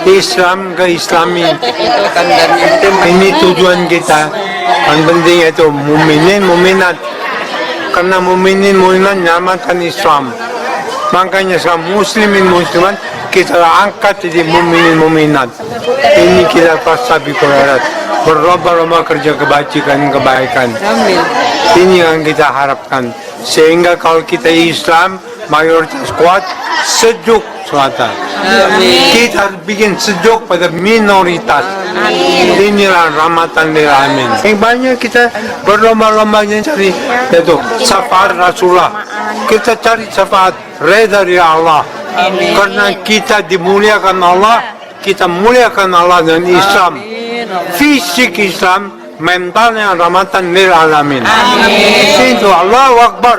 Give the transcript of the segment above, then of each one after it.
Islam ke Islami. Ini tujuan kita. Yang penting itu muminin, muminat. Karena muminin, muminat nyamakan Islam. Makanya sama muslimin, muslimat kita angkat jadi muminin, muminat. Ini kita paksa bikorat. Berlomba-lomba kerja kebaikan. Amin. Ini yang kita harapkan. Sehingga kalau kita Islam, mayoritas kuat, sejuk selatan. Amin. Kita harus bikin sejuk pada minoritas. Inilah rahmatan lil alamin. Yang banyak kita berlomba-lomba cari itu syafaat Rasulullah. Kita cari syafaat reda dari Allah. Karena kita dimuliakan Allah, kita muliakan Allah dan Islam. Fisik Islam, mentalnya rahmatan lil alamin. Itu Allahu Akbar.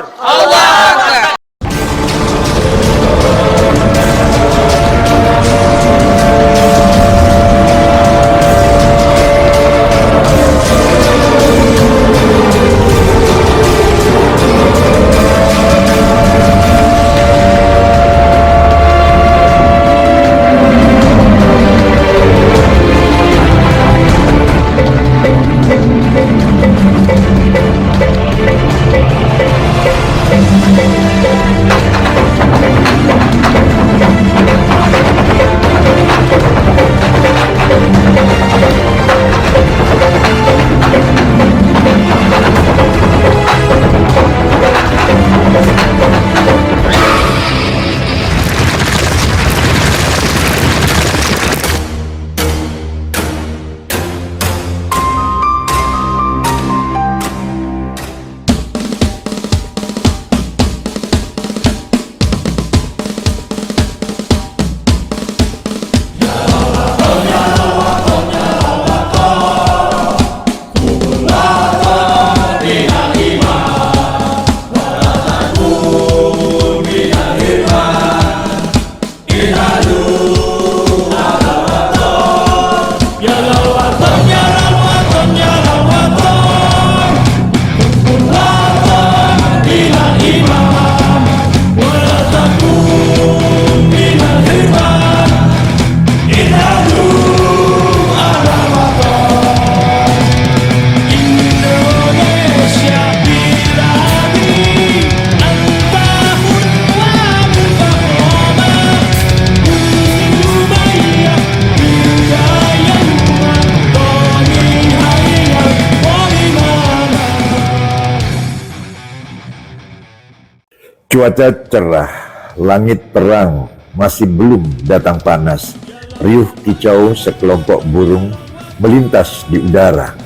Cuaca cerah, langit terang, masih belum datang panas. Riuh kicau sekelompok burung melintas di udara.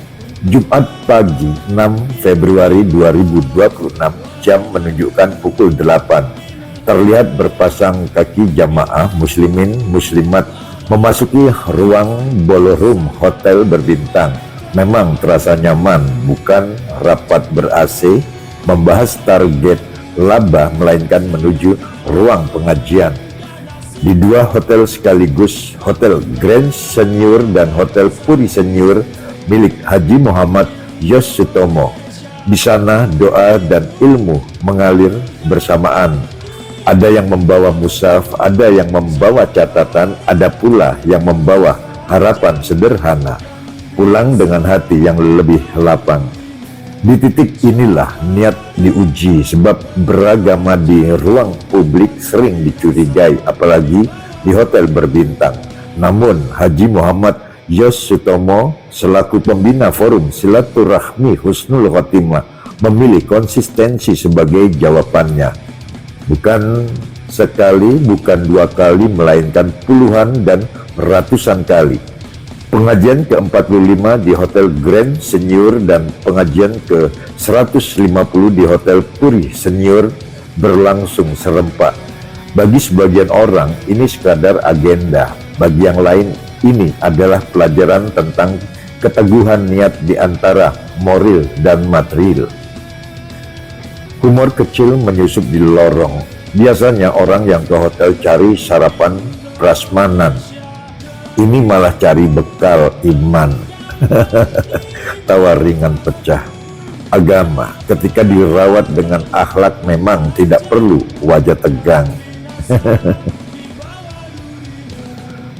Jumat pagi 6 Februari 2026, jam menunjukkan pukul 8. Terlihat berpasang kaki jamaah muslimin muslimat memasuki ruang ballroom hotel berbintang. Memang terasa nyaman, bukan rapat ber-AC membahas target laba, melainkan menuju ruang pengajian. Di dua hotel sekaligus, Hotel Grand Senior dan Hotel Puri Senior milik Haji Muhammad Yos Sutomo. Di sana doa dan ilmu mengalir bersamaan. Ada yang membawa mushaf, ada yang membawa catatan, ada pula yang membawa harapan sederhana. Pulang dengan hati yang lebih lapang. Di titik inilah niat diuji, sebab beragama di ruang publik sering dicurigai, apalagi di hotel berbintang. Namun Haji Muhammad Yos Sutomo selaku pembina forum silaturahmi Husnul Khotimah memilih konsistensi sebagai jawabannya. Bukan sekali, bukan dua kali, melainkan puluhan dan ratusan kali. Pengajian ke-45 di Hotel Grand Senior dan pengajian ke-150 di Hotel Puri Senior berlangsung serempak. Bagi sebagian orang ini sekadar agenda, bagi yang lain ini adalah pelajaran tentang keteguhan niat di antara moral dan material. Humor kecil menyusup di lorong. Biasanya orang yang ke hotel cari sarapan prasmanan, ini malah cari bekal iman. Tawa ringan pecah. Agama ketika dirawat dengan akhlak memang tidak perlu wajah tegang.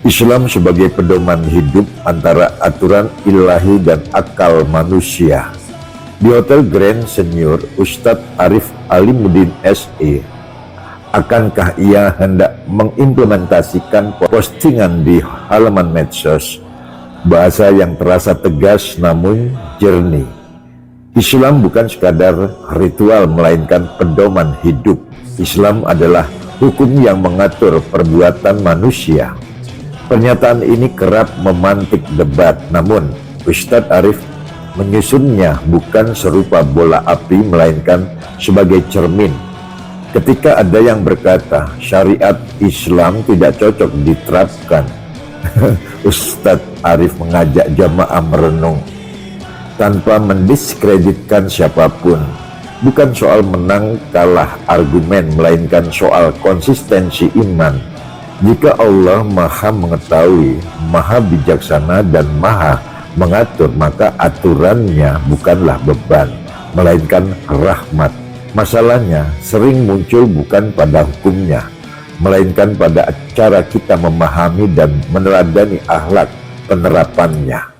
Islam sebagai pedoman hidup antara aturan ilahi dan akal manusia. Di Hotel Grand Senior, Ustadz Arif Alimuddin SE, akankah ia hendak mengimplementasikan postingan di halaman medsos? Bahasa yang terasa tegas namun jernih. Islam bukan sekadar ritual melainkan pedoman hidup. Islam adalah hukum yang mengatur perbuatan manusia. Pernyataan ini kerap memantik debat, namun Ustadz Arif menyusunnya bukan serupa bola api melainkan sebagai cermin. Ketika ada yang berkata syariat Islam tidak cocok diterapkan, Ustadz Arif mengajak jamaah merenung tanpa mendiskreditkan siapapun. Bukan soal menang kalah argumen, melainkan soal konsistensi iman. Jika Allah Maha Mengetahui, Maha Bijaksana, dan Maha Mengatur, maka aturannya bukanlah beban, melainkan rahmat. Masalahnya sering muncul bukan pada hukumnya, melainkan pada cara kita memahami dan meneladani akhlak penerapannya.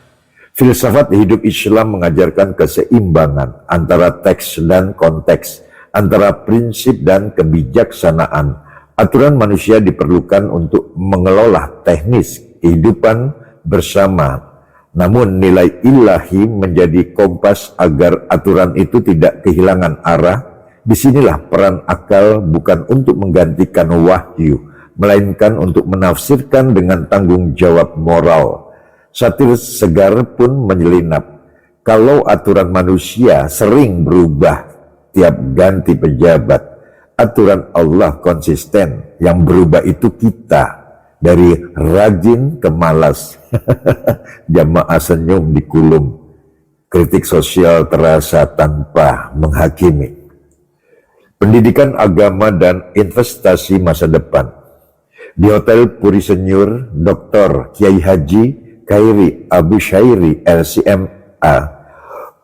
Filsafat hidup Islam mengajarkan keseimbangan antara teks dan konteks, antara prinsip dan kebijaksanaan. Aturan manusia diperlukan untuk mengelola teknis kehidupan bersama. Namun nilai ilahi menjadi kompas agar aturan itu tidak kehilangan arah. Disinilah peran akal, bukan untuk menggantikan wahyu, melainkan untuk menafsirkan dengan tanggung jawab moral. Satir segar pun menyelinap. Kalau aturan manusia sering berubah tiap ganti pejabat, aturan Allah konsisten. Yang berubah itu kita, dari rajin ke malas. Jamaah senyum di kulum. Kritik sosial terasa tanpa menghakimi. Pendidikan agama dan investasi masa depan. Di Hotel Puri Senior, Dr. Kiai Haji Khairi Abu Syairi LCMA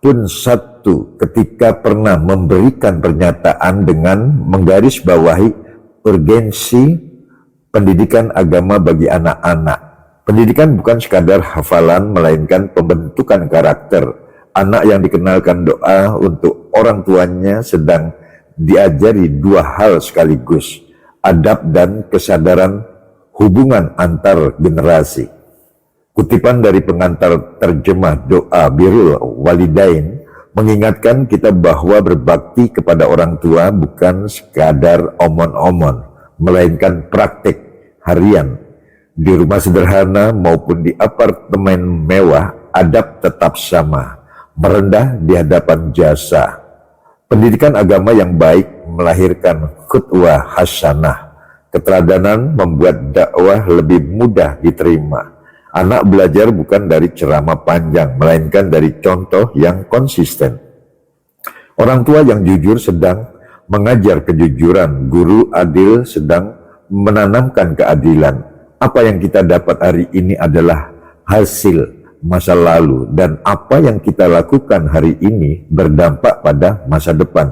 pun satu ketika pernah memberikan pernyataan dengan menggarisbawahi urgensi pendidikan agama bagi anak-anak. Pendidikan bukan sekadar hafalan, melainkan pembentukan karakter. Anak yang dikenalkan doa untuk orang tuanya sedang diajari dua hal sekaligus, adab dan kesadaran hubungan antar generasi. Kutipan dari pengantar terjemah doa Birrul Walidain mengingatkan kita bahwa berbakti kepada orang tua bukan sekadar omon-omon, melainkan praktik harian. Di rumah sederhana maupun di apartemen mewah, adab tetap sama, merendah di hadapan jasa. Pendidikan agama yang baik melahirkan khutwah hasanah. Keteladanan membuat dakwah lebih mudah diterima. Anak belajar bukan dari ceramah panjang, melainkan dari contoh yang konsisten. Orang tua yang jujur sedang mengajar kejujuran, guru adil sedang menanamkan keadilan. Apa yang kita dapat hari ini adalah hasil masa lalu, dan apa yang kita lakukan hari ini berdampak pada masa depan.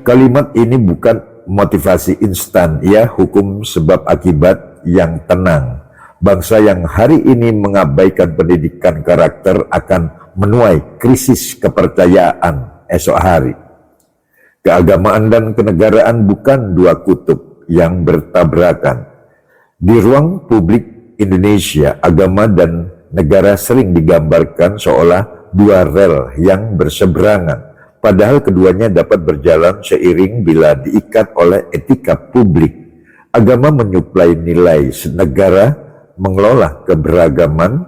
Kalimat ini bukan motivasi instan, ya hukum sebab akibat yang tenang. Bangsa yang hari ini mengabaikan pendidikan karakter akan menuai krisis kepercayaan esok hari. Keagamaan dan kenegaraan bukan dua kutub yang bertabrakan. Di ruang publik Indonesia, agama dan negara sering digambarkan seolah dua rel yang berseberangan, padahal keduanya dapat berjalan seiring bila diikat oleh etika publik. Agama menyuplai nilai, negara mengelola keberagaman.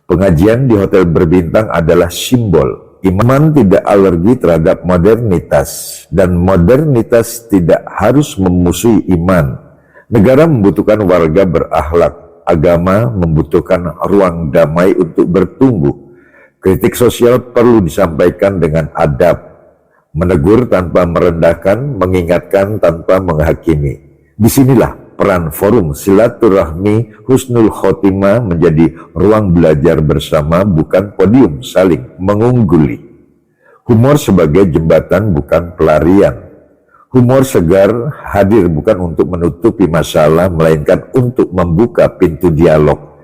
Pengajian di hotel berbintang adalah simbol. Iman tidak alergi terhadap modernitas, dan modernitas tidak harus memusuhi iman. Negara membutuhkan warga berakhlak, agama membutuhkan ruang damai untuk bertumbuh. Kritik sosial perlu disampaikan dengan adab, menegur tanpa merendahkan, mengingatkan tanpa menghakimi. Disinilah peran forum silaturahmi husnul khotimah menjadi ruang belajar bersama, bukan podium saling mengungguli. Humor sebagai jembatan bukan pelarian. Humor segar hadir bukan untuk menutupi masalah, melainkan untuk membuka pintu dialog.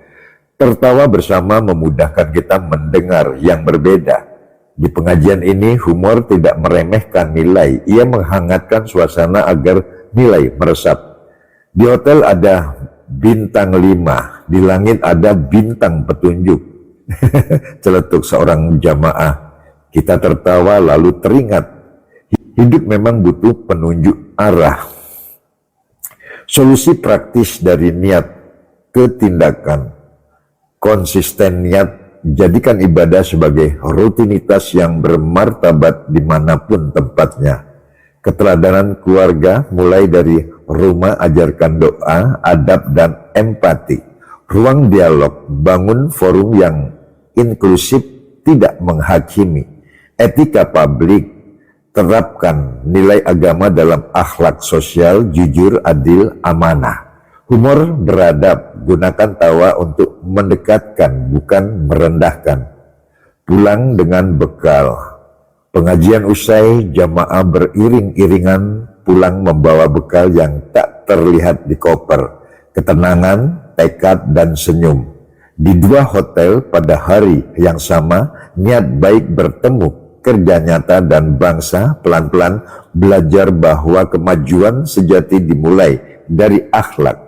Tertawa bersama memudahkan kita mendengar yang berbeda. Di pengajian ini, humor tidak meremehkan nilai, ia menghangatkan suasana agar nilai meresap. Di hotel ada bintang 5, di langit ada bintang petunjuk. Celetuk seorang jamaah. Kita tertawa lalu teringat, hidup memang butuh penunjuk arah. Solusi praktis dari niat ke tindakan. Konsisten niat, jadikan ibadah sebagai rutinitas yang bermartabat dimanapun tempatnya. Keteladanan keluarga mulai dari rumah, ajarkan doa, adab, dan empati. Ruang dialog, bangun forum yang inklusif, tidak menghakimi. Etika publik, terapkan nilai agama dalam akhlak sosial, jujur, adil, amanah. Humor beradab, gunakan tawa untuk mendekatkan, bukan merendahkan. Pulang dengan bekal. Pengajian usai, jamaah beriring-iringan pulang membawa bekal yang tak terlihat di koper. Ketenangan, tekad, dan senyum. Di 2 hotel pada hari yang sama, niat baik bertemu. Kerja nyata dan bangsa pelan-pelan belajar bahwa kemajuan sejati dimulai dari akhlak.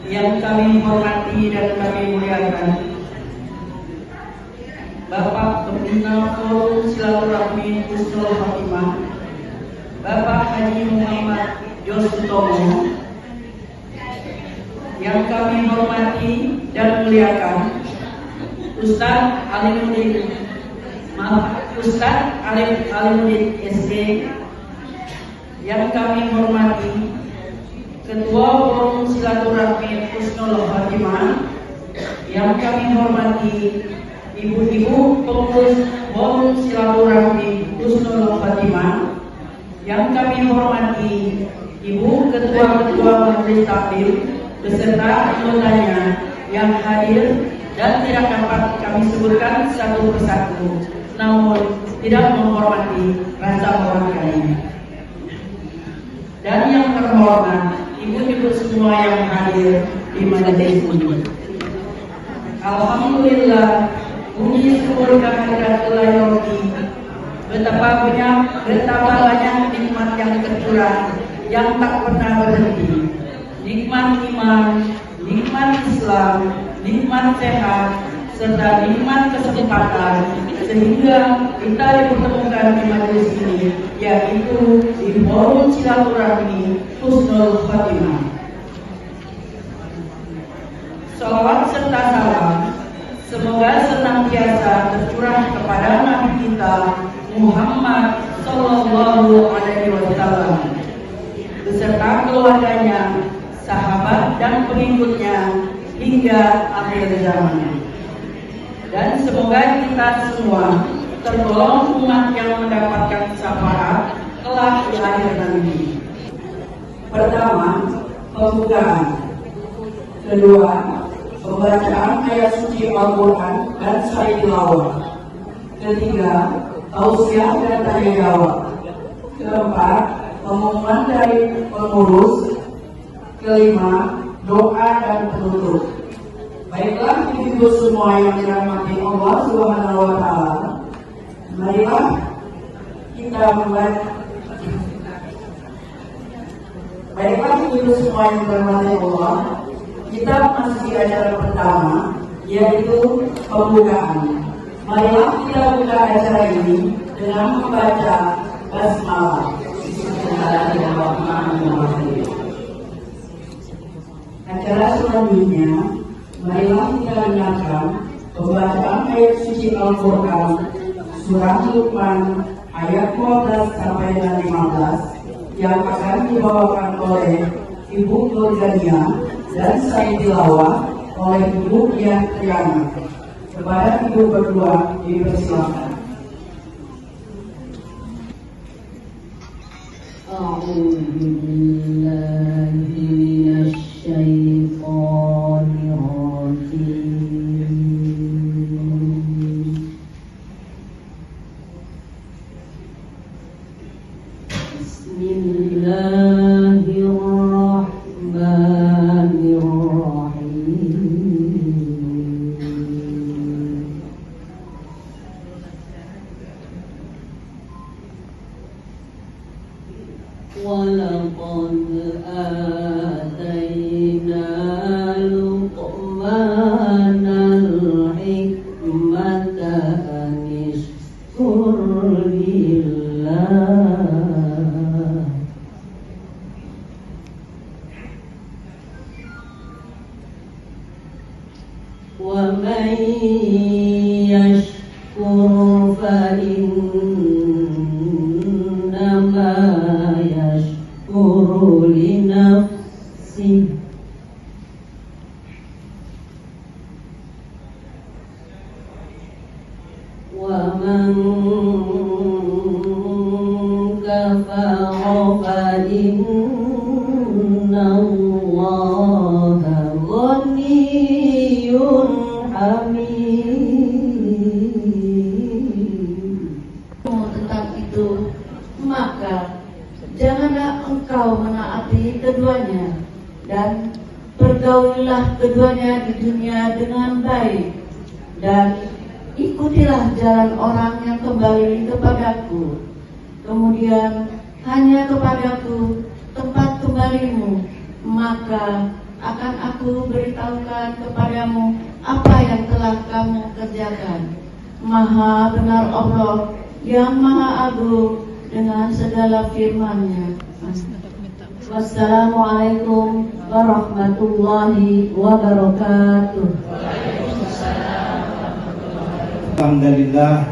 Yang kami hormati dan kami muliakan Bapak Pembina Forum Silaturahmi Husnul Khotimah, Bapak Haji Muhammad Yosutomo. Yang kami hormati dan muliakan Ustaz Alimuddin SG. Yang kami hormati Ketua Forum Silaturahmi Husnul Khotimah, yang kami hormati Ibu-ibu pengurus Forum Silaturahmi Husnul Khotimah, yang kami hormati Ibu Ketua-Ketua Majelis Taklim beserta anggotanya yang hadir dan tidak dapat kami sebutkan satu persatu, namun tidak menghormati rasa mewakili. Dan yang terhormat ibu-ibu semua yang hadir, di majelis ini. Alhamdulillah, puji syukur kehadirat Ilahi, betapa banyak nikmat yang tercurah yang tak pernah berhenti. Nikmat iman, nikmat Islam, nikmat sehat, serta nikmat kesempatan, sehingga kita dipertemukan di majelis ini, yaitu di forum silaturahmi Husnul Khotimah. Salawat serta salam semoga senantiasa tercurah kepada Nabi kita Muhammad Sallallahu Alaihi Wasallam beserta keluarganya, sahabat dan pengikutnya hingga akhir zaman. Dan semoga kita semua tergolong umat yang mendapatkan syafaat kelak di akhir nanti. Pertama, pembukaan. Kedua, pembacaan ayat suci Al-Quran dan sa'i tilawah. Ketiga, tausiah dan tanya jawab. Keempat, pengumuman dari pengurus. Kelima, doa dan penutup. Baiklah ibu semua yang dirahmati Allah Subhanahu wa Ta'ala, marilah kita membaca. Baiklah ibu semua yang dirahmati Allah, kita masuk acara pertama, yaitu pembukaan. Marilah kita buka acara ini dengan membaca basmalah. Bismillahirrahmanirrahim. Acara selanjutnya, marilah kita dengarkan pembacaan ayat suci Al-Quran Surah Luqman ayat 12 sampai dengan 15 yang akan dibawakan oleh Ibu Nurjania dan sa'i tilawah oleh Ibu Diah Triana. Kepada ibu berdua dipersilakan. وَلَقَدْ آتَيْنَا لُقْمَانَ الْحِكْمَةَ أَنِ اشْكُرْ لِلَّهِ وَمَنْ يَشْكُرْ فَإِنَّمَا يشكر لنفسه ومن كفر فإن الله غني حميد. Tentang itu, maka janganlah engkau menaati keduanya, dan pergaulilah keduanya di dunia dengan baik, dan ikutilah jalan orang yang kembali kepadaku. Kemudian hanya kepadaku tempat kembalimu, maka akan aku beritahukan kepadamu apa yang telah kamu kerjakan. Maha benar Allah yang Maha Agung dengan segala firman-Nya. Wassalamualaikum warahmatullahi wabarakatuh. Alhamdulillah,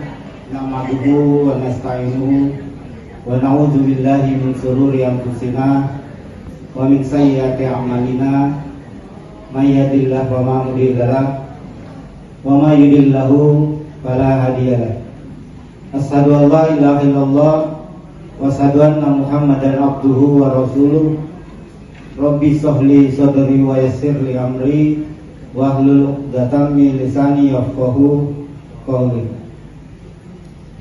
nahmaduhu wa nasta'inuhu wa na'udzu billahi min shururi anfusina wa min sayyiati a'malina. May yahdihillahu fala mudilla lahu wa may yudlil fala hadiya lahu. Asyhadu an la ilaha illallah wa asyhadu anna Muhammadan abduhu wa rasuluh. Rabbi shrahli sadri wa yassirli amri wa hlul 'uqdatam min lisani yafqahu qawli.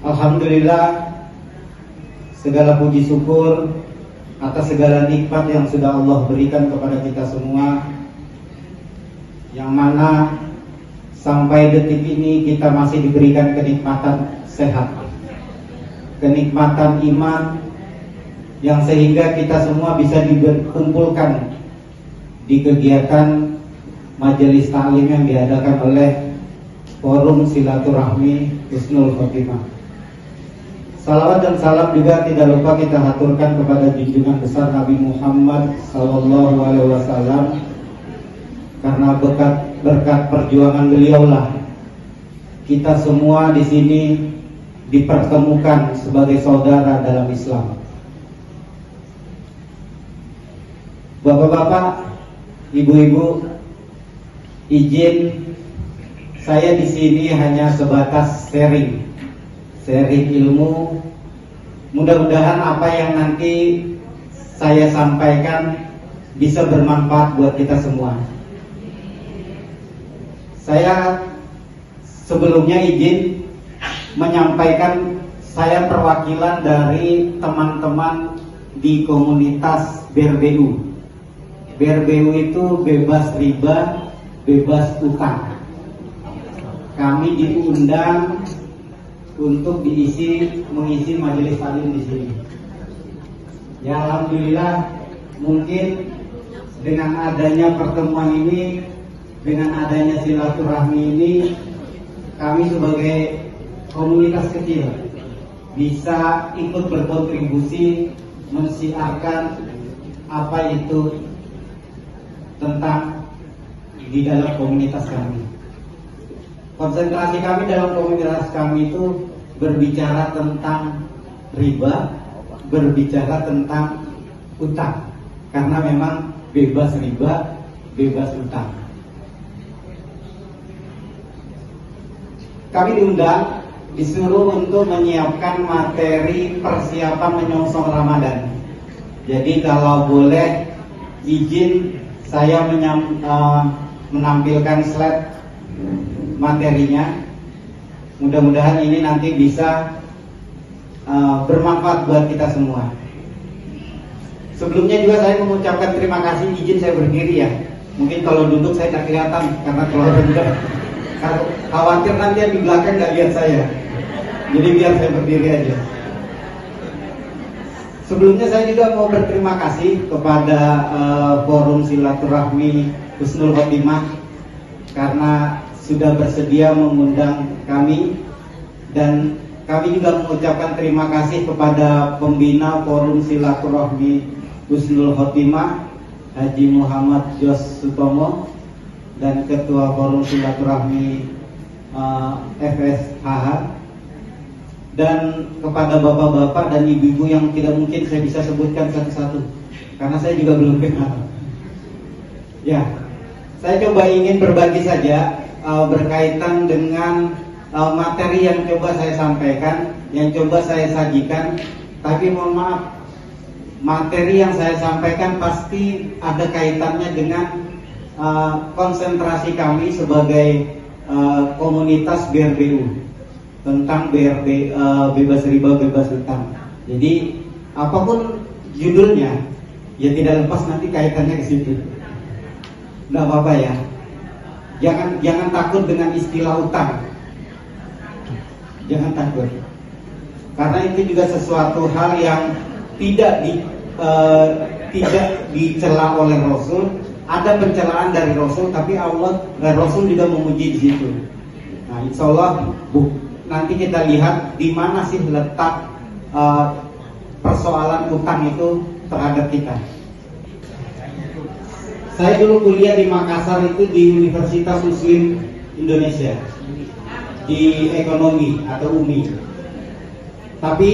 Alhamdulillah, segala puji syukur atas segala nikmat yang sudah Allah berikan kepada kita semua. yang mana sampai detik ini kita masih diberikan kenikmatan sehat, kenikmatan iman, yang sehingga kita semua bisa dikumpulkan di kegiatan majelis taklim yang diadakan oleh Forum Silaturahmi Husnul Khotimah. Salawat dan salam juga tidak lupa kita haturkan kepada junjungan besar Nabi Muhammad SAW, karena berkat perjuangan beliaulah kita semua di sini dipertemukan sebagai saudara dalam Islam. Bapak-bapak, ibu-ibu, izin saya di sini hanya sebatas sharing ilmu. Mudah-mudahan apa yang nanti saya sampaikan bisa bermanfaat buat kita semua. Saya sebelumnya izin menyampaikan, saya perwakilan dari teman-teman di komunitas BRBU. BRBU itu bebas riba, bebas utang. Kami diundang untuk mengisi majelis taklim di sini. Ya alhamdulillah, mungkin dengan adanya pertemuan ini, dengan adanya silaturahmi ini, kami sebagai komunitas kecil bisa ikut berkontribusi mensiarkan apa itu tentang di dalam komunitas kami. Konsentrasi kami dalam komunitas kami itu berbicara tentang riba, berbicara tentang utang, karena memang bebas riba, bebas utang. Kami diundang, disuruh untuk menyiapkan materi persiapan menyongsong Ramadan. Jadi kalau boleh izin saya menampilkan slide materinya. Mudah-mudahan ini nanti bisa bermanfaat buat kita semua. Sebelumnya juga saya mengucapkan terima kasih, izin saya berdiri ya. Mungkin kalau duduk saya tak kelihatan karena kalau rendah, khawatir nanti yang di belakang nggak lihat saya. Jadi biar saya berdiri aja. Sebelumnya saya juga mau berterima kasih kepada Forum Silaturahmi Husnul Khotimah karena sudah bersedia mengundang kami, dan kami juga mengucapkan terima kasih kepada pembina Forum Silaturahmi Husnul Khotimah Haji Muhammad Jos Sutomo dan Ketua Forum Silaturahmi FSHH, dan kepada bapak-bapak dan ibu-ibu yang tidak mungkin saya bisa sebutkan satu-satu karena saya juga belum kenal. Ya, saya coba ingin berbagi saja berkaitan dengan materi yang coba saya sampaikan, yang coba saya sajikan. Tapi mohon maaf, materi yang saya sampaikan pasti ada kaitannya dengan konsentrasi kami sebagai komunitas BRBU tentang bebas riba, bebas utang. Jadi apapun judulnya, ya tidak lepas nanti kaitannya ke situ. Nggak apa-apa ya. Jangan takut dengan istilah utang. Jangan takut. Karena itu juga sesuatu hal yang tidak dicela oleh Rasul. Ada pencelaan dari Rasul, tapi Allah dan Rasul juga memuji di situ. Nah, insya Allah nanti kita lihat di mana sih letak persoalan utang itu terhadap kita. Saya dulu kuliah di Makassar itu di Universitas Muslim Indonesia di ekonomi atau UMI. Tapi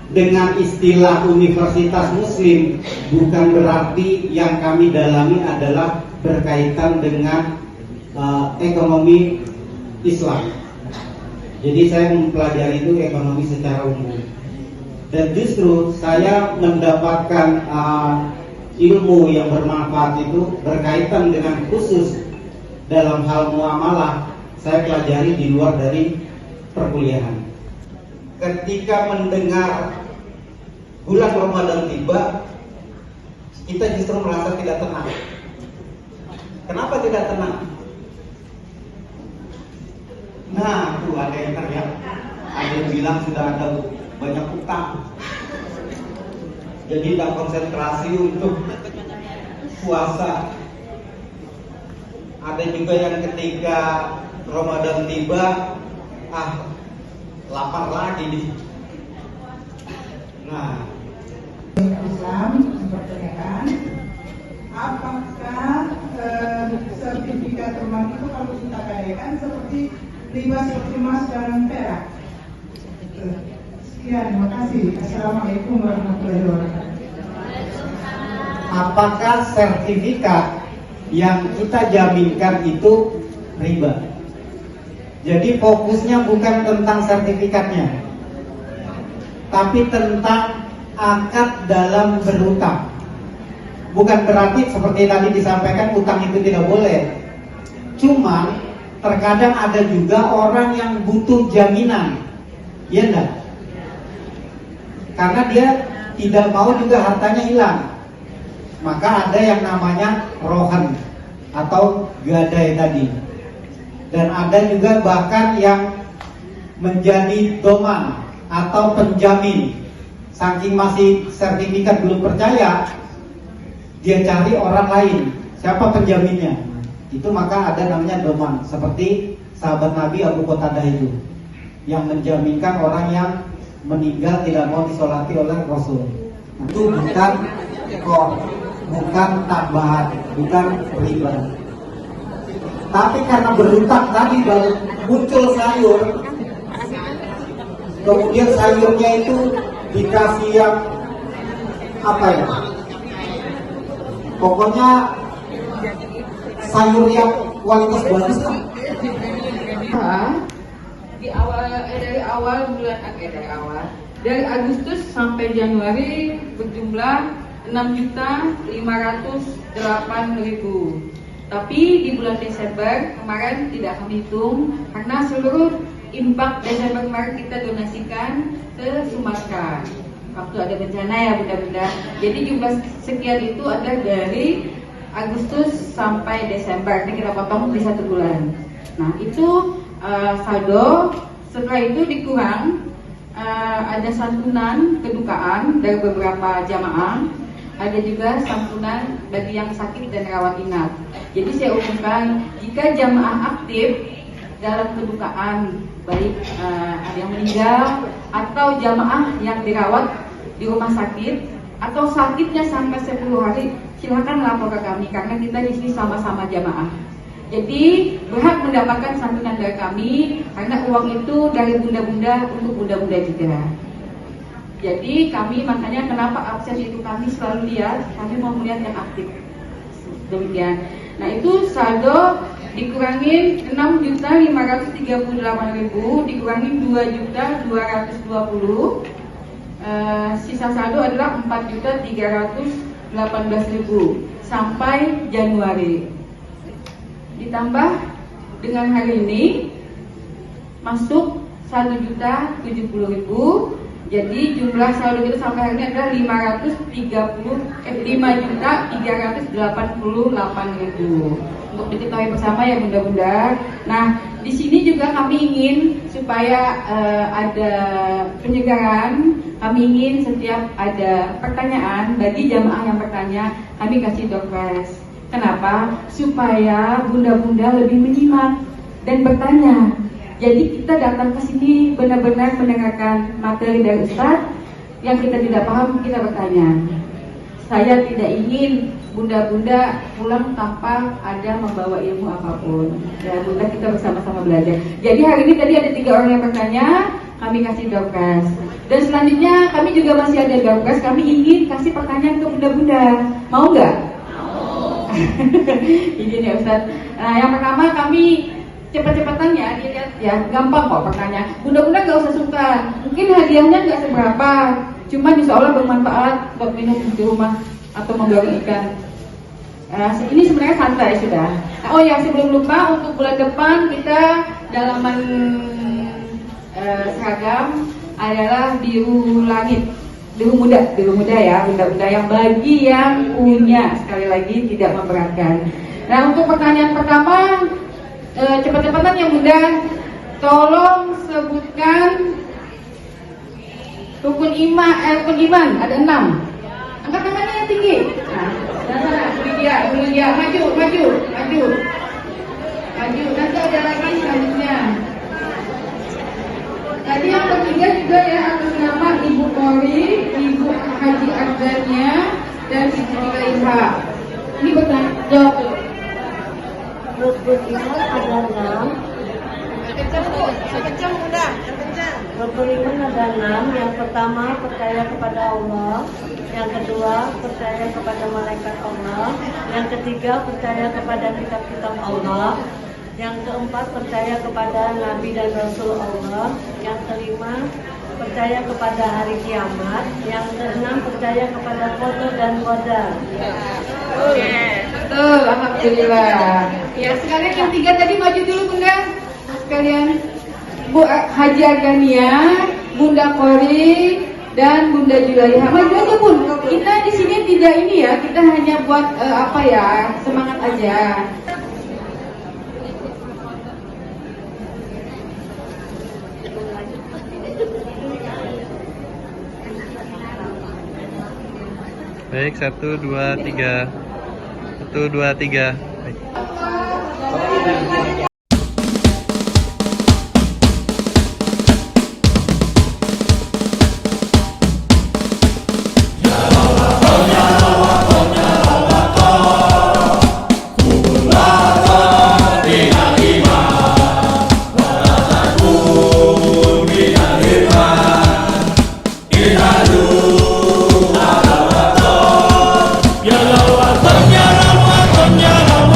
dengan istilah Universitas Muslim bukan berarti yang kami dalami adalah berkaitan dengan ekonomi Islam. Jadi saya mempelajari itu ekonomi secara umum. Dan justru saya mendapatkan ilmu yang bermanfaat itu berkaitan dengan khusus dalam hal muamalah. Saya pelajari di luar dari perkuliahan. Ketika mendengar bulan Ramadan tiba, kita justru merasa tidak tenang. Kenapa tidak tenang? Nah, tuh ada yang teriak. Ada yang bilang sudah ada banyak utang. Jadi tidak konsentrasi untuk puasa. Ada juga yang ketika Ramadan tiba, lapar lagi nih. Nah, Islam mempertanyakan apakah sertifikat rumah itu kalau kita gadaikan seperti riba seperti emas dan perak. Sekian, terima kasih. Assalamualaikum warahmatullahi wabarakatuh. apakah sertifikat yang kita jaminkan itu riba? Jadi fokusnya bukan tentang sertifikatnya, tapi tentang akad dalam berutang. Bukan berarti seperti tadi disampaikan utang itu tidak boleh. Cuma terkadang ada juga orang yang butuh jaminan, iya enggak? Karena dia tidak mau juga hartanya hilang. Maka ada yang namanya rohan atau gadai tadi. Dan ada juga bahkan yang menjadi doman atau penjamin. Saking masih sertifikat belum percaya, dia cari orang lain. Siapa penjaminnya? Itu maka ada namanya doman. Seperti sahabat Nabi Abu Qatadah itu, yang menjaminkan orang yang meninggal tidak mau disolati oleh Rasul. Itu bukan kor, bukan tambahan, bukan riba. Tapi karena berutang tadi baru muncul sayur, kemudian sayurnya itu dikasih yang apa ya? Pokoknya sayur yang kualitas bagus lah. Dari Agustus sampai Januari berjumlah 6.508.000. Tapi di bulan Desember kemarin tidak kami hitung karena seluruh impak Desember kemarin kita donasikan ke Sumatera. Waktu ada bencana ya bunda-bunda. Jadi jumlah sekian itu ada dari Agustus sampai Desember. Ini kita potong di 1 bulan. Nah itu saldo. Setelah itu dikurang ada santunan kedukaan dari beberapa jamaah. Ada juga santunan bagi yang sakit dan rawat inap. Jadi saya umumkan jika jamaah aktif dalam kedukaan, baik ada yang meninggal atau jamaah yang dirawat di rumah sakit atau sakitnya sampai 10 hari, silakan lapor ke kami karena kita di sini sama-sama jamaah. Jadi berhak mendapatkan santunan dari kami karena uang itu dari bunda-bunda untuk bunda-bunda juga. Jadi kami makanya kenapa absen itu kami selalu lihat, kami mau melihat yang aktif. Demikian. Nah itu saldo dikurangin 6.538.000, dikurangin 2.220. Sisa saldo adalah 4.318.000 sampai Januari. Ditambah dengan hari ini masuk 1.070.000. Jadi jumlah saldo kita sampai hari ini adalah 5.388.000 untuk diketahui bersama ya bunda-bunda. Nah di sini juga kami ingin supaya ada penyegaran. Kami ingin setiap ada pertanyaan bagi jamaah yang bertanya kami kasih door prize. Kenapa? Supaya bunda-bunda lebih menyimak dan bertanya. Jadi kita datang ke sini benar-benar mendengarkan materi dari Ustadz. Yang kita tidak paham kita bertanya. Saya tidak ingin bunda-bunda pulang tanpa ada membawa ilmu apapun. Ya bunda kita bersama-sama belajar. Jadi hari ini tadi ada 3 orang yang bertanya, kami kasih door prize. Dan selanjutnya kami juga masih ada door prize. Kami ingin kasih pertanyaan ke bunda-bunda. Mau nggak? Mau. Izin ya Ustadz. Nah yang pertama kami cepat-cepatan ya, dilihat ya, gampang kok pertanyaan. Bunda-bunda nggak usah sungkan. Mungkin hadiahnya nggak seberapa, cuma insya Allah bermanfaat buat minum di rumah atau menggoreng ikan. Ini sebenarnya santai sudah. Oh ya sebelum lupa, untuk bulan depan kita dalaman seragam adalah biru langit, biru muda ya, bunda-bunda yang bagi yang punya, sekali lagi tidak memberatkan. Nah untuk pertanyaan pertama. Cepat-cepatan yang bunda, tolong sebutkan rukun iman ada 6. Angkat tangannya yang tinggi. Nah, dulu dia, maju. Nanti ada lagi selanjutnya. Tadi yang ketiga juga ya, atas nama Ibu Kori, Ibu Haji Ardania, dan Ibu Ilaiha. Ini bertanya jawab. Rukun iman ada 6. Rukun iman ada 6. Yang pertama percaya kepada Allah. Yang kedua percaya kepada malaikat Allah. Yang ketiga percaya kepada kitab-kitab Allah. Yang keempat percaya kepada Nabi dan Rasul Allah. Yang kelima percaya kepada hari kiamat. Yang keenam percaya kepada qada dan qadar. Betul, alhamdulillah. Ya, sekalian yang 3 tadi maju dulu Bunda. Sekalian Bu Haji Agania, Bunda Kori, dan Bunda Julaiha. Maju aja Bun. Kita di sini tidak ini ya, kita hanya buat semangat aja. Baik, 1, 2, 3. 1, 2, 3. Baik. Ya Allah, ya Allah, ya Allah.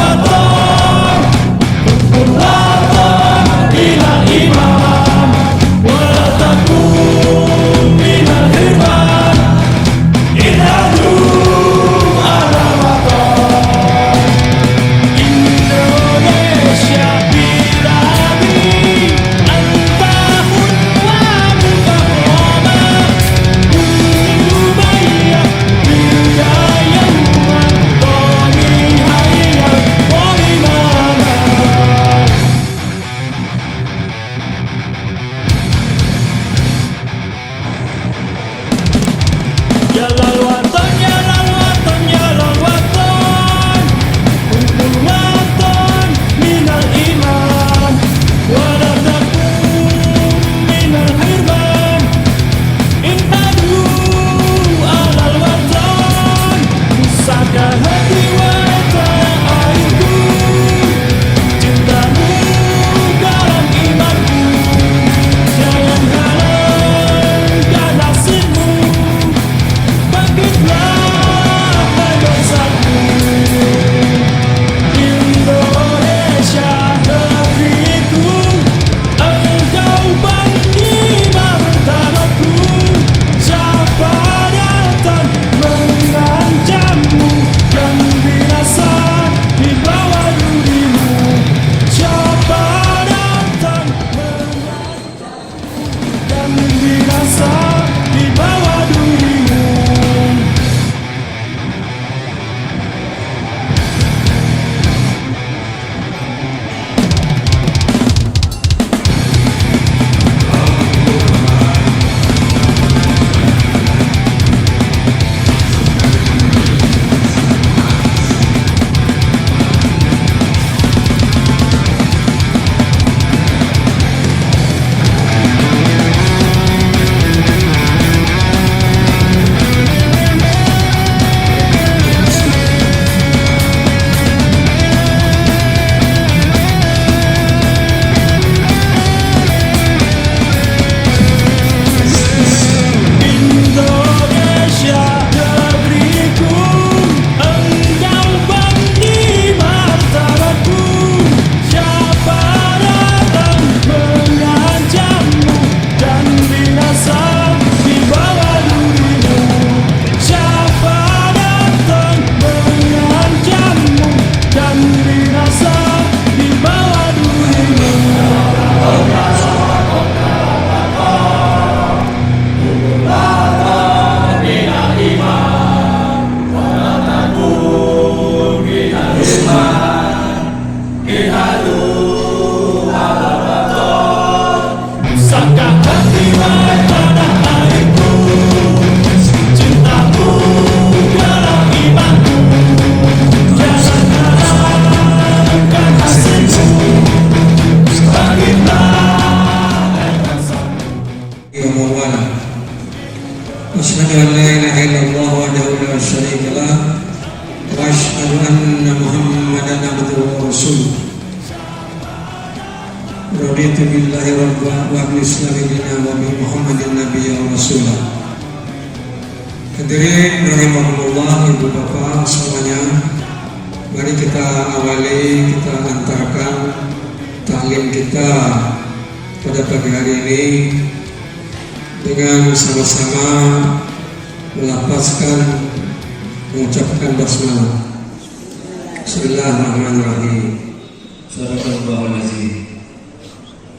ووالاه أشهد أن لا إله إلا الله وحده لا شريك له وأشهد أن محمدا عبده ورسوله رضيت بالله ربا وبالإسلام دينا وبمحمد نبيا ورسولا. Hadirin rahimakumullah, ibu bapak semuanya, mari kita awali, kita antarkan taklim kita pada pagi hari ini dengan sama-sama melafazkan, mengucapkan basmalah. Bismillahirrahmanirrahim. Sadaqallahul azim.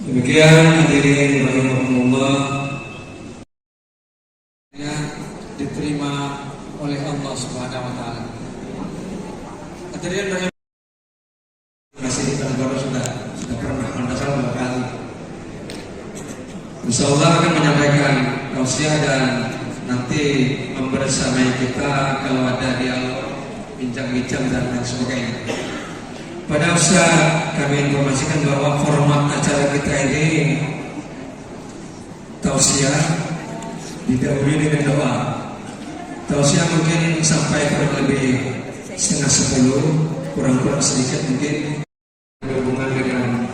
Demikian hadirin rahimakumullah, diterima oleh Allah Subhanahu wa taala. Hadirin rahimakumullah, masih di Tanggoro sudah pernah beberapa kali. Insyaallah akan menyampaikan tausiah dan nanti membersamai kita kalau ada dialog, bincang-bincang dan lain sebagainya. Pada Ustaz kami informasikan bahwa format acara kita ini tausiah didahului dengan doa. Tausiah mungkin sampai kurang lebih setengah 10, kurang-kurang sedikit mungkin berhubungan dengan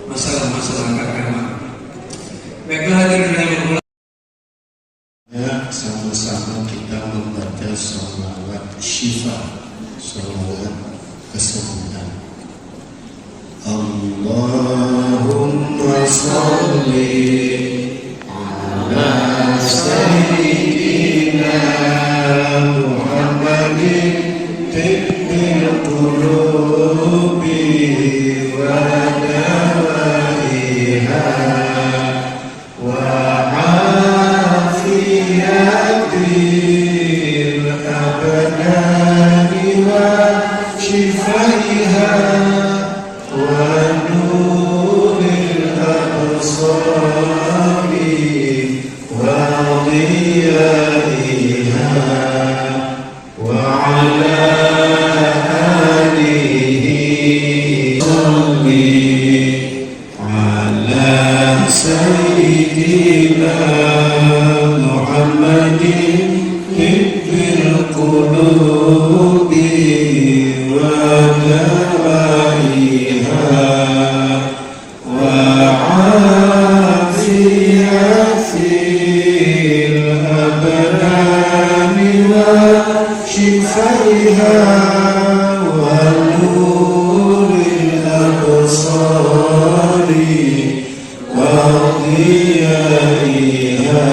masalah-masalah agama. Baiklah hadirin rahimakumullah. Ya, sama-sama kita membaca sholawat syifa, sholawat kesembuhan. Allahumma sholli ala sayyidina Muhammadin tibbil qulubi wa dawaiha wa afiyatil abdani wa shifaiha wa nuril absari wa diyaiha wa ala alihi salli ala sayyidina Muhammadin tibbil qulubi wa dawaiha wa afiyatil abdani wa shifaiha wa nuril absari wa diyaiha.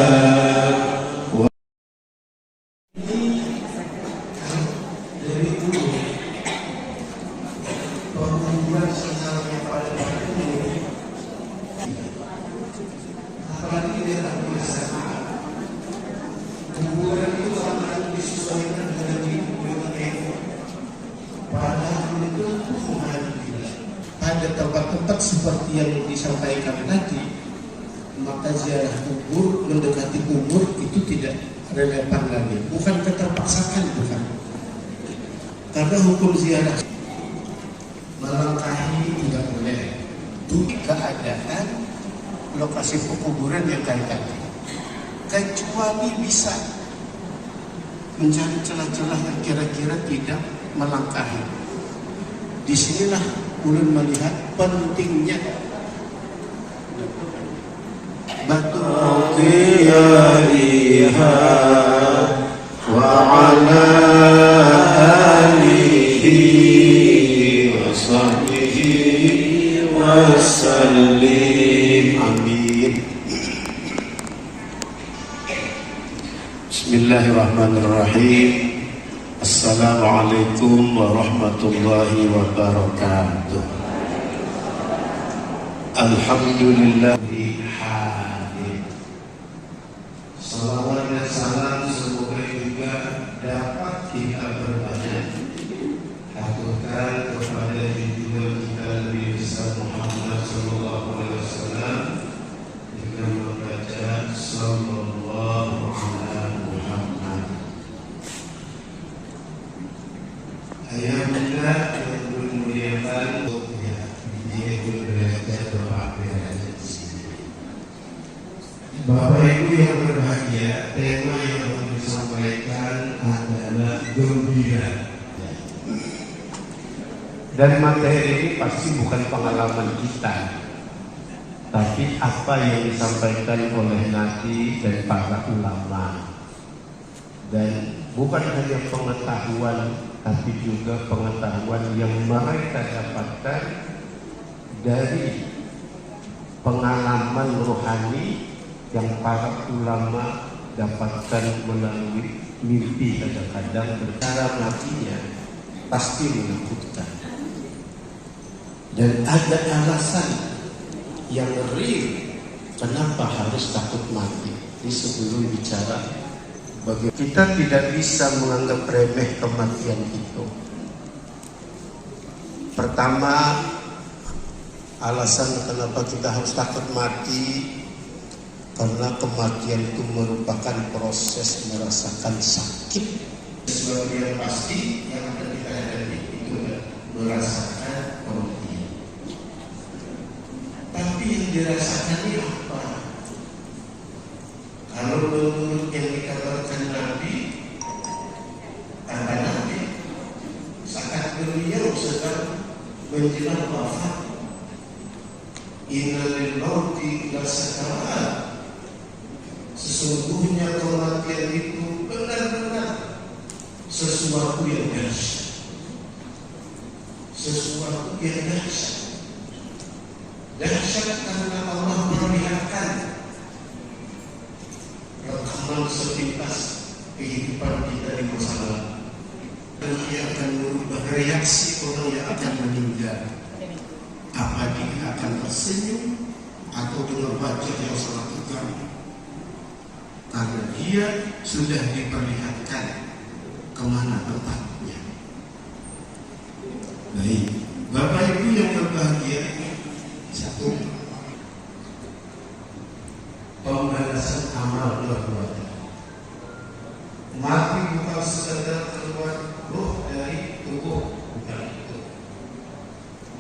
Pada tempat-tempat seperti yang disampaikan tadi, maka ziarah kubur, mendekati kubur itu tidak relevan lagi. Bukan keterpaksaan, bukan. Karena hukum ziarah melangkahi tidak boleh. Itu keadaan lokasi pekuburan yang kayak tadi. Kecuali bisa mencari celah-celah yang kira-kira tidak melangkahi. Disinilah ulun melihat pentingnya batu qiyaiha wa ala alihi wa sahbihi wa sallim. Amin. Bismillahirrahmanirrahim. Assalamualaikum warahmatullahi wabarakatuh. Alhamdulillah. Salawat dan salam semoga juga dapat kita berbanyak haturkan kepada junjungan kita Nabi besar Muhammad sallallahu alaihi wasallam dengan membaca sallallahu alaihi Muhammad. Ayahnya yang dimuliakan, dia boleh belajar doa di sini. Bapak Ibu yang berbahagia, tema yang akan disampaikan adalah gembira. Dan materi ini pasti bukan pengalaman kita, tapi apa yang disampaikan oleh Nabi dan para ulama. Dan bukan hanya pengetahuan, tapi juga pengetahuan yang mereka dapatkan dari pengalaman rohani yang para ulama dapatkan melalui mimpi. Kadang-kadang bercara matinya pasti menakutkan, dan ada alasan yang real kenapa harus takut mati. Ini sebelum bicara bagaimana kita tidak bisa menganggap remeh kematian itu. Pertama, alasan kenapa kita harus takut mati, karena kematian itu merupakan proses merasakan sakit. Sesuatu yang pasti yang akan kita hadapi itu merasakan kematian. Tapi yang dirasakan ini apa? Kalau menurut yang dikabarkan Nabi, kata Nabi, saat beliau sedang menjelang wafat, inna lil mauti lasakarat, sesungguhnya kematian itu benar-benar sesuatu yang dahsyat. Sesuatu yang dahsyat. Dahsyat karena Allah memperlihatkan rekaman sepintas kehidupan kita di masa lalu. Dan dia akan merubah reaksi orang yang akan meninggal. Apa dia akan tersenyum atau dengan wajah yang sangat tegang? Karena dia sudah diperlihatkan kemana tempatnya. Baik, Bapak Ibu yang berbahagia, satu, pembalasan amal perbuatan. Mati bukan sekadar keluar roh dari tubuh, bukan itu.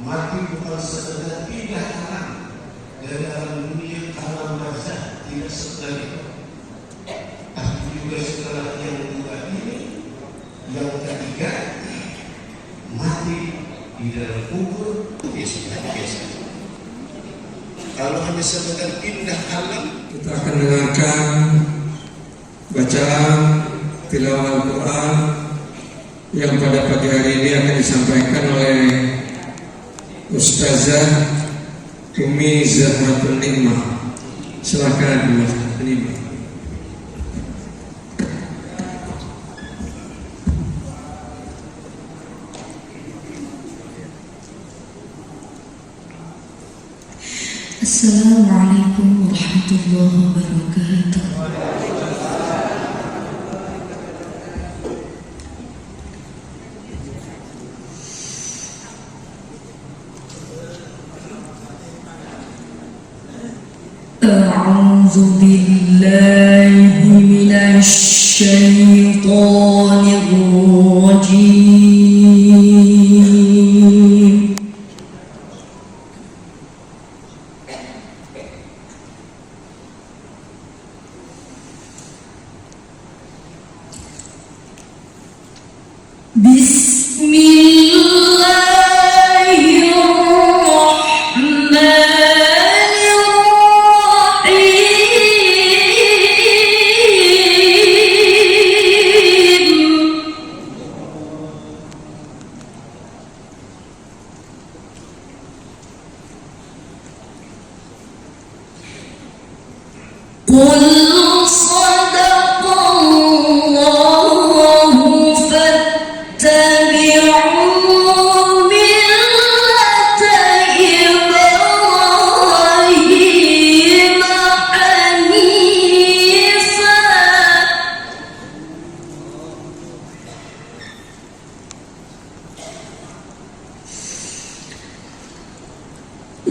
Mati bukan sekadar pindah alam dari alam dunia ke alam barzakh, tidak sekedar itu. Tapi juga setelah yang kedua ini, yang ketiga, mati di dalam kubur biasa. Kalau hanya sekedar pindah alam, kita akan dengarkan bacaan tilawah Al-Quran yang pada pagi hari ini akan disampaikan oleh Ustazah Umi Zahratul Nikmah. Silakan Bu Nikmah. Assalamualaikum warahmatullahi wabarakatuh. A'udzu billahi minasy syaithanir rajim.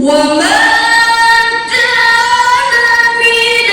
وما كان من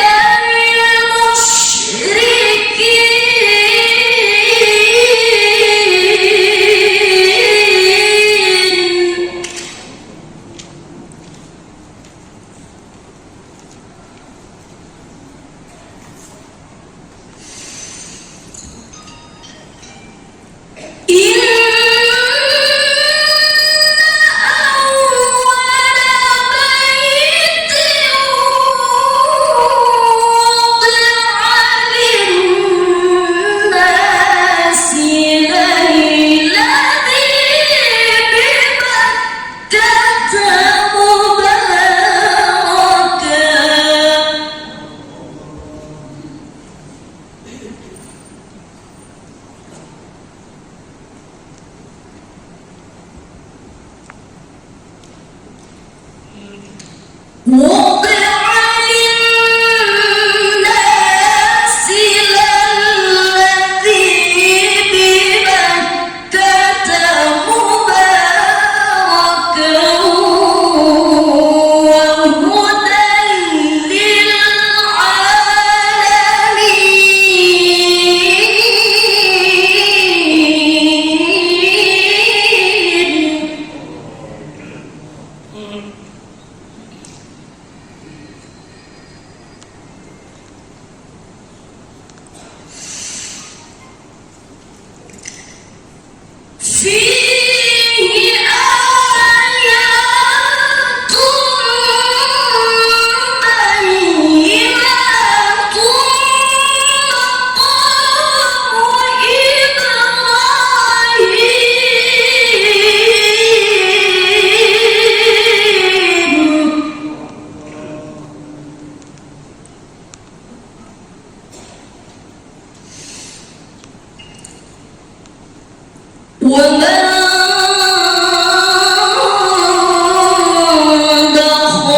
ومن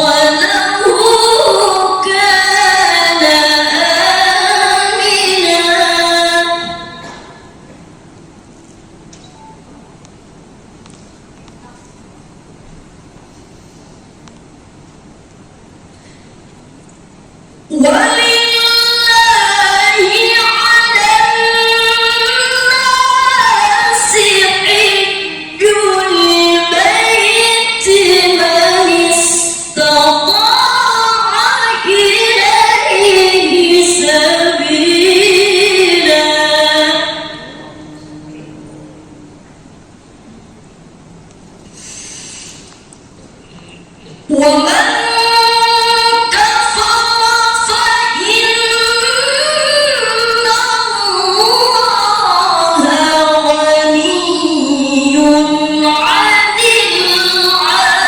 دخله كان آمنا ولله على الناس حج البيت من استطاع إليه سبيلا ومن كفر فإن الله غني عن العالمين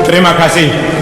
Terima kasih.